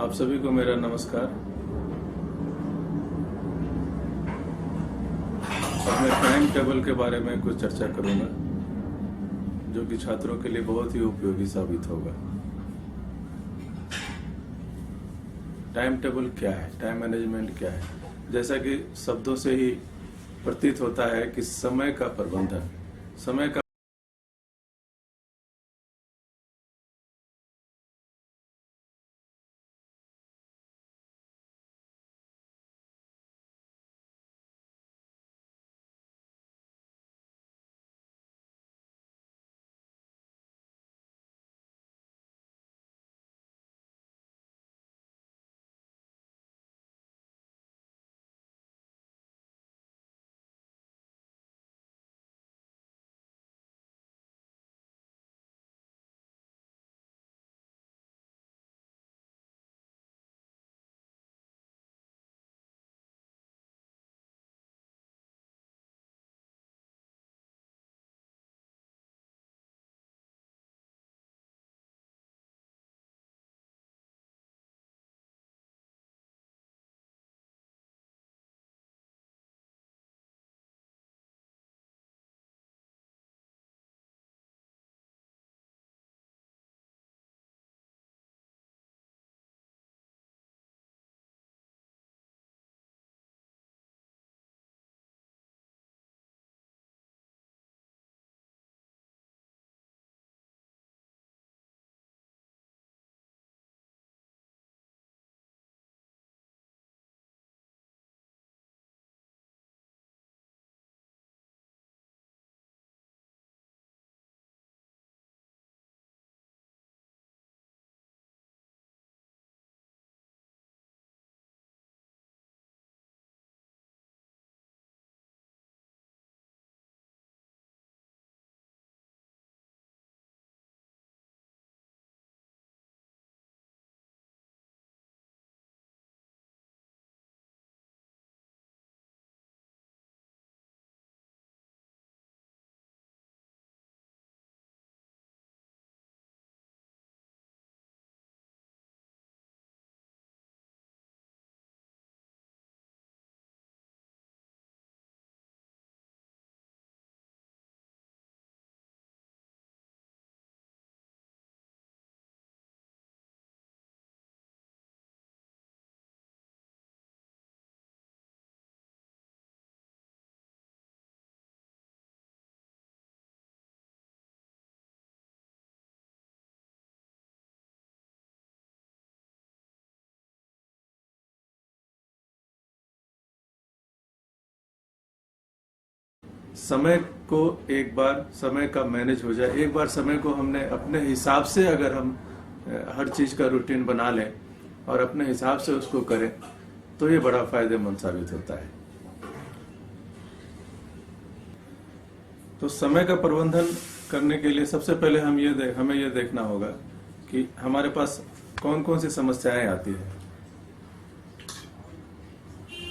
आप सभी को मेरा नमस्कार। अब मैं टाइम टेबल के बारे में कुछ चर्चा करूंगा जो कि छात्रों के लिए बहुत ही उपयोगी साबित होगा। टाइम टेबल क्या है, टाइम मैनेजमेंट क्या है? जैसा कि शब्दों से ही प्रतीत होता है कि समय का प्रबंधन, समय का समय को एक बार समय का मैनेज हो जाए, एक बार समय को हमने अपने हिसाब से अगर हम हर चीज का रूटीन बना लें और अपने हिसाब से उसको करें तो ये बड़ा फायदेमंद साबित होता है। तो समय का प्रबंधन करने के लिए सबसे पहले हमें ये देखना होगा कि हमारे पास कौन कौन सी समस्याएं आती है,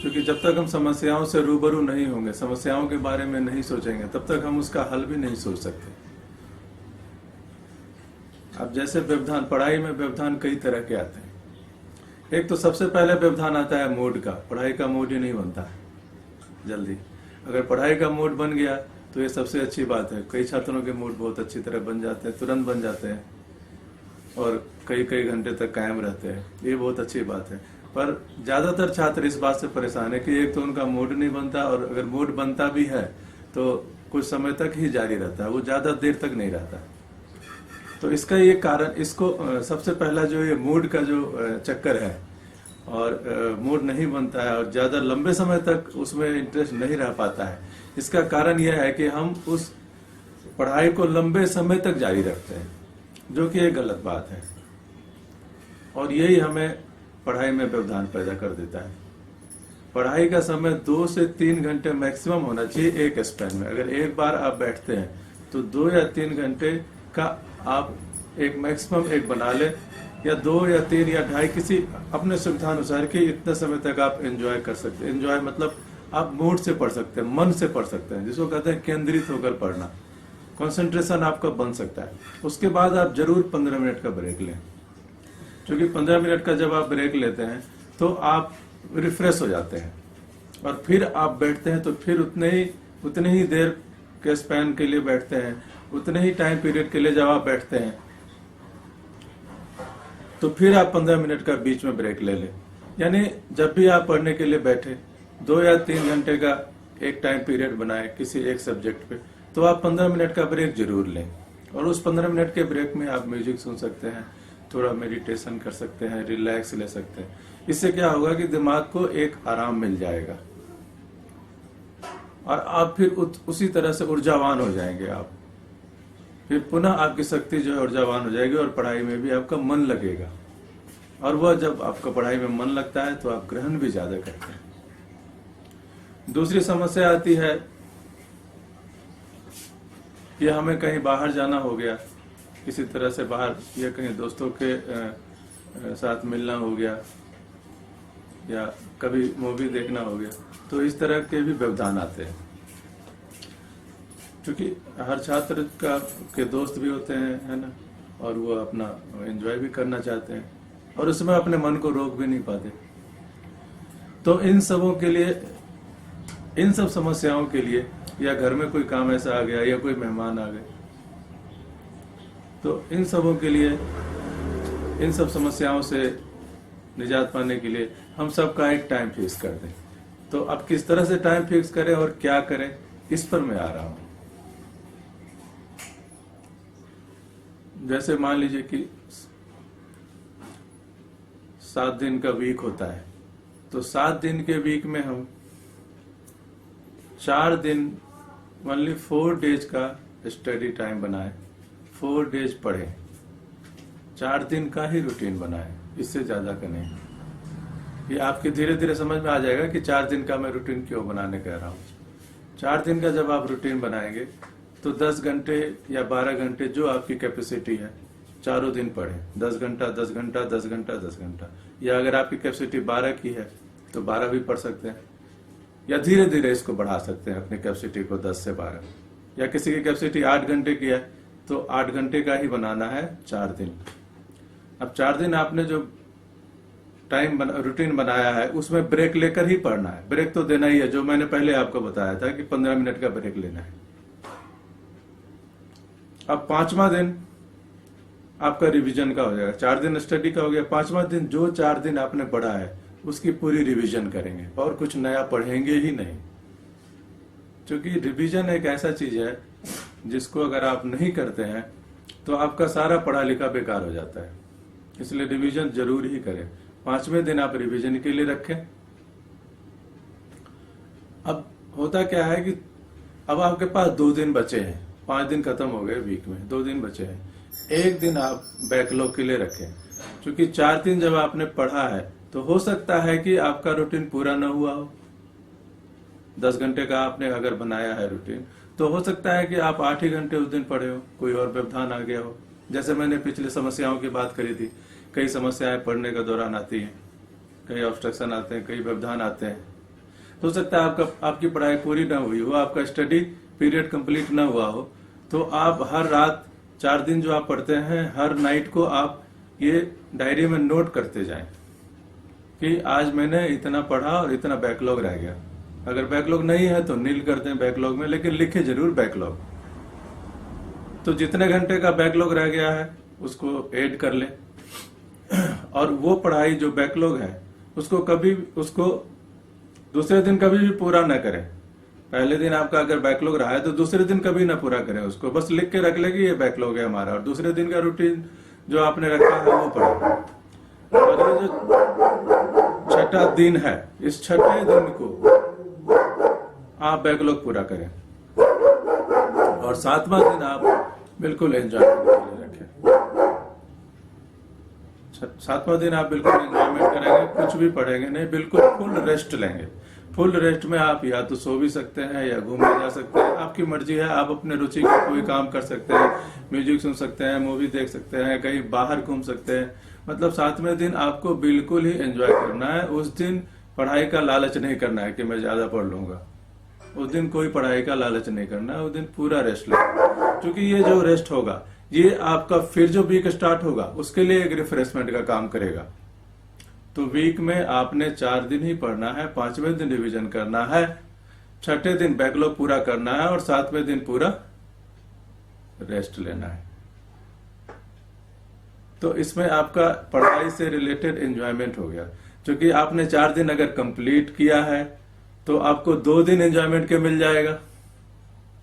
क्योंकि जब तक हम समस्याओं से रूबरू नहीं होंगे, समस्याओं के बारे में नहीं सोचेंगे, तब तक हम उसका हल भी नहीं सोच सकते। अब जैसे व्यवधान, पढ़ाई में व्यवधान कई तरह के आते हैं। एक तो सबसे पहले व्यवधान आता है मूड का। पढ़ाई का मूड ही नहीं बनता है जल्दी। अगर पढ़ाई का मूड बन गया तो ये सबसे अच्छी बात है। कई छात्रों के मूड बहुत अच्छी तरह बन जाते हैं, तुरंत बन जाते हैं और कई कई घंटे तक कायम रहते हैं। ये बहुत अच्छी बात है। पर ज्यादातर छात्र इस बात से परेशान है कि एक तो उनका मूड नहीं बनता, और अगर मूड बनता भी है तो कुछ समय तक ही जारी रहता है, वो ज्यादा देर तक नहीं रहता। तो इसका ये कारण, इसको सबसे पहला जो ये मूड का जो चक्कर है और मूड नहीं बनता है और ज्यादा लंबे समय तक उसमें इंटरेस्ट नहीं रह पाता है, इसका कारण यह है कि हम उस पढ़ाई को लंबे समय तक जारी रखते हैं, जो कि एक गलत बात है। और यही हमें पढ़ाई में व्यवधान पैदा कर देता है। पढ़ाई का समय 2 से 3 घंटे मैक्सिमम होना चाहिए एक स्पैन में। अगर एक बार आप बैठते हैं तो 2 या 3 घंटे का आप एक मैक्सिमम एक बना ले, या 2 या 3 या 2.5, किसी अपने सुविधा अनुसार कि इतने समय तक आप एंजॉय कर सकते हैं। एंजॉय मतलब आप मूड से पढ़ सकते हैं, मन से पढ़ सकते हैं, जिसको कहते हैं केंद्रित होकर पढ़ना। कंसंट्रेशन आपका बन सकता है। उसके बाद आप जरूर 15 मिनट का ब्रेक लें। क्योंकि 15 मिनट का जब आप ब्रेक लेते हैं तो आप रिफ्रेश हो जाते हैं और फिर आप बैठते हैं, तो फिर उतने ही देर के स्पैन के लिए बैठते हैं, उतने ही टाइम पीरियड के लिए जब आप बैठते हैं तो फिर आप 15 मिनट का बीच में ब्रेक ले लें। यानी जब भी आप पढ़ने के लिए बैठे 2 या 3 घंटे का एक टाइम पीरियड बनाए किसी एक सब्जेक्ट पे, तो आप 15 मिनट का ब्रेक जरूर लें और उस 15 मिनट के ब्रेक में आप म्यूजिक सुन सकते हैं, थोड़ा मेडिटेशन कर सकते हैं, रिलैक्स ले सकते हैं। इससे क्या होगा कि दिमाग को एक आराम मिल जाएगा और आप फिर उसी तरह से ऊर्जावान हो जाएंगे। आप फिर पुनः आपकी शक्ति जो है ऊर्जावान हो जाएगी और पढ़ाई में भी आपका मन लगेगा। और वह जब आपका पढ़ाई में मन लगता है तो आप ग्रहण भी ज्यादा करते हैं। दूसरी समस्या आती है कि हमें कहीं बाहर जाना हो गया, किसी तरह से बाहर, या कहीं दोस्तों के साथ मिलना हो गया, या कभी मूवी देखना हो गया, तो इस तरह के भी व्यवधान आते हैं। क्योंकि हर छात्र के दोस्त भी होते हैं, है ना, और वो अपना एंजॉय भी करना चाहते हैं और उसमें अपने मन को रोक भी नहीं पाते। तो इन सब समस्याओं के लिए, या घर में कोई काम ऐसा आ गया या कोई मेहमान आ गए, तो इन सब समस्याओं से निजात पाने के लिए हम सबका एक टाइम फिक्स कर दें। तो अब किस तरह से टाइम फिक्स करें और क्या करें, इस पर मैं आ रहा हूं। जैसे मान लीजिए कि 7 दिन का वीक होता है, तो 7 दिन के वीक में हम 4 दिन ओनली 4 डेज का स्टडी टाइम बनाए, 4 डेज पढ़े, 4 दिन का ही रूटीन बनाए, इससे ज्यादा का नहीं। ये आपके धीरे धीरे समझ में आ जाएगा कि 4 दिन का मैं रूटीन क्यों बनाने कह रहा हूं। 4 दिन का जब आप रूटीन बनाएंगे तो 10 घंटे या 12 घंटे जो आपकी कैपेसिटी है, चारों दिन पढ़े, 10 घंटा 10 घंटा 10 घंटा 10 घंटा, या अगर आपकी कैपेसिटी 12 की है तो 12 भी पढ़ सकते हैं, या धीरे धीरे इसको बढ़ा सकते हैं अपनी कैपेसिटी को 10 से 12, या किसी की कैपेसिटी 8 घंटे की है तो 8 घंटे का ही बनाना है 4 दिन। अब 4 दिन आपने जो रूटीन बनाया है उसमें ब्रेक लेकर ही पढ़ना है। ब्रेक तो देना ही है, जो मैंने पहले आपको बताया था कि 15 मिनट का ब्रेक लेना है। अब 5वां दिन आपका रिवीजन का हो जाएगा। 4 दिन स्टडी का हो गया, 5वां दिन जो 4 दिन आपने पढ़ा है उसकी पूरी रिवीजन करेंगे और कुछ नया पढ़ेंगे ही नहीं। क्योंकि रिवीजन एक ऐसा चीज है जिसको अगर आप नहीं करते हैं तो आपका सारा पढ़ा लिखा बेकार हो जाता है। इसलिए रिवीजन जरूर ही करें। 5वें दिन आप रिवीजन के लिए रखें। अब होता क्या है कि अब आपके पास 2 दिन बचे हैं, 5 दिन खत्म हो गए वीक में, 2 दिन बचे हैं। एक दिन आप बैकलॉग के लिए रखें, क्योंकि 4 दिन जब आपने पढ़ा है तो हो सकता है कि आपका रूटीन पूरा ना हुआ हो। 10 घंटे का आपने अगर बनाया है रूटीन, तो हो सकता है कि आप 8 ही घंटे उस दिन पढ़े हो, कोई और व्यवधान आ गया हो। जैसे मैंने पिछले समस्याओं की बात करी थी, कई समस्याएं पढ़ने के दौरान आती हैं, कई ऑब्स्ट्रक्शन आते हैं, कई व्यवधान आते हैं। तो हो सकता है आपकी पढ़ाई पूरी ना हुई हो, आपका स्टडी पीरियड कंप्लीट ना हुआ हो, तो आप हर रात 4 दिन जो आप पढ़ते हैं, हर नाइट को आप ये डायरी में नोट करते जाएं कि आज मैंने इतना पढ़ा और इतना बैकलॉग रह गया। अगर बैकलॉग नहीं है तो नील करते हैं बैकलॉग में, लेकिन लिखे जरूर बैकलॉग। तो जितने घंटे का बैकलॉग रह गया है उसको ऐड कर लें, और वो पढ़ाई जो बैकलॉग है उसको दूसरे दिन कभी भी पूरा ना करें। पहले दिन आपका अगर बैकलॉग रहा है तो दूसरे दिन कभी ना पूरा करें उसको, बस लिख के रख ले कि ये बैकलॉग है हमारा, और दूसरे दिन का रूटीन जो आपने रखा है वो पढ़ें। और ये जो 6ठा दिन है, इस 6ठे दिन को आप बैकलॉग पूरा करें, और 7वां दिन आप बिल्कुल एंजॉयमेंट के लिए रखें। 7वां दिन आप बिल्कुल एंजॉयमेंट करेंगे, कुछ भी पढ़ेंगे नहीं, बिल्कुल फुल रेस्ट लेंगे। फुल रेस्ट में आप या तो सो भी सकते हैं या घूमने जा सकते हैं, आपकी मर्जी है। आप अपने रुचि का कोई काम कर सकते हैं, म्यूजिक सुन सकते हैं, मूवी देख सकते हैं, कहीं बाहर घूम सकते हैं। मतलब 7वें दिन आपको बिल्कुल ही एंजॉय करना है। उस दिन पढ़ाई का लालच नहीं करना है कि मैं ज्यादा पढ़ लूंगा। उस दिन कोई पढ़ाई का लालच नहीं करना है, उस दिन पूरा रेस्ट लेना। क्योंकि ये जो रेस्ट होगा ये आपका फिर जो वीक स्टार्ट होगा उसके लिए एक रिफ्रेशमेंट का काम करेगा। तो वीक में आपने 4 दिन ही पढ़ना है, 5वें दिन रिवीजन करना है, 6ठे दिन बैकलॉग पूरा करना है और 7वें दिन पूरा रेस्ट लेना है। तो इसमें आपका पढ़ाई से रिलेटेड एंजॉयमेंट हो गया। क्योंकि आपने 4 दिन अगर कंप्लीट किया है तो आपको 2 दिन एंजॉयमेंट के मिल जाएगा,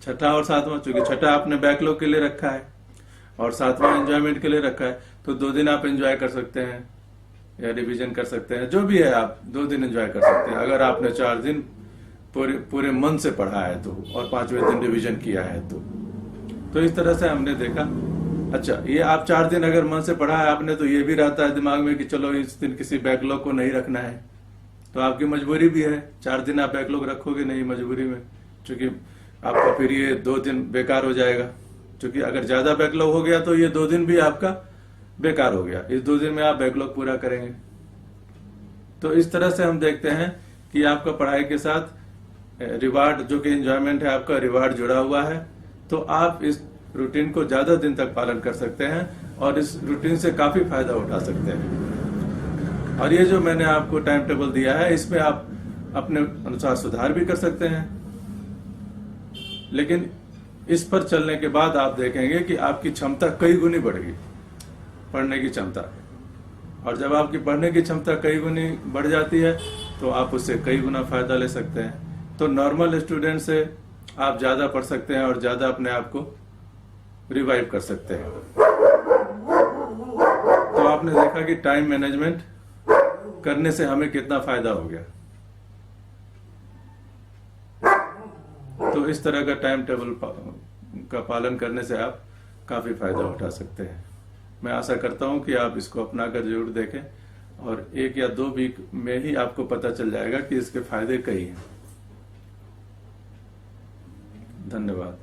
6ठा और 7वां। चूंकि 6ठा आपने बैकलॉग के लिए रखा है और 7वां एंजॉयमेंट के लिए रखा है, तो 2 दिन आप एंजॉय कर सकते हैं या रिवीजन कर सकते हैं, जो भी है आप 2 दिन एंजॉय कर सकते हैं अगर आपने 4 दिन पूरे मन से पढ़ा है तो, और 5वें दिन रिवीजन किया है तो इस तरह से हमने देखा। अच्छा, ये आप 4 दिन अगर मन से पढ़ा है आपने, तो ये भी रहता है दिमाग में कि चलो इस दिन किसी बैकलॉग को नहीं रखना है, तो आपकी मजबूरी भी है, 4 दिन आप बैकलॉग रखोगे नहीं मजबूरी में, क्योंकि आपका फिर ये 2 दिन बेकार हो जाएगा। क्योंकि अगर ज्यादा बैकलॉग हो गया तो ये 2 दिन भी आपका बेकार हो गया, इस 2 दिन में आप बैकलॉग पूरा करेंगे। तो इस तरह से हम देखते हैं कि आपका पढ़ाई के साथ रिवार्ड, जो कि एंजॉयमेंट है, आपका रिवार्ड जुड़ा हुआ है। तो आप इस रूटीन को ज्यादा दिन तक पालन कर सकते हैं और इस रूटीन से काफी फायदा उठा सकते हैं। और ये जो मैंने आपको टाइम टेबल दिया है, इसमें आप अपने अनुसार सुधार भी कर सकते हैं, लेकिन इस पर चलने के बाद आप देखेंगे कि आपकी क्षमता कई गुनी बढ़ गई, पढ़ने की क्षमता। और जब आपकी पढ़ने की क्षमता कई गुनी बढ़ जाती है तो आप उससे कई गुना फायदा ले सकते हैं। तो नॉर्मल स्टूडेंट से आप ज्यादा पढ़ सकते हैं और ज्यादा अपने आप को रिवाइव कर सकते हैं। तो आपने देखा कि टाइम मैनेजमेंट करने से हमें कितना फायदा हो गया। तो इस तरह का टाइम टेबल का पालन करने से आप काफी फायदा उठा सकते हैं। मैं आशा करता हूं कि आप इसको अपनाकर जरूर देखें और 1 या 2 वीक में ही आपको पता चल जाएगा कि इसके फायदे कई हैं। धन्यवाद।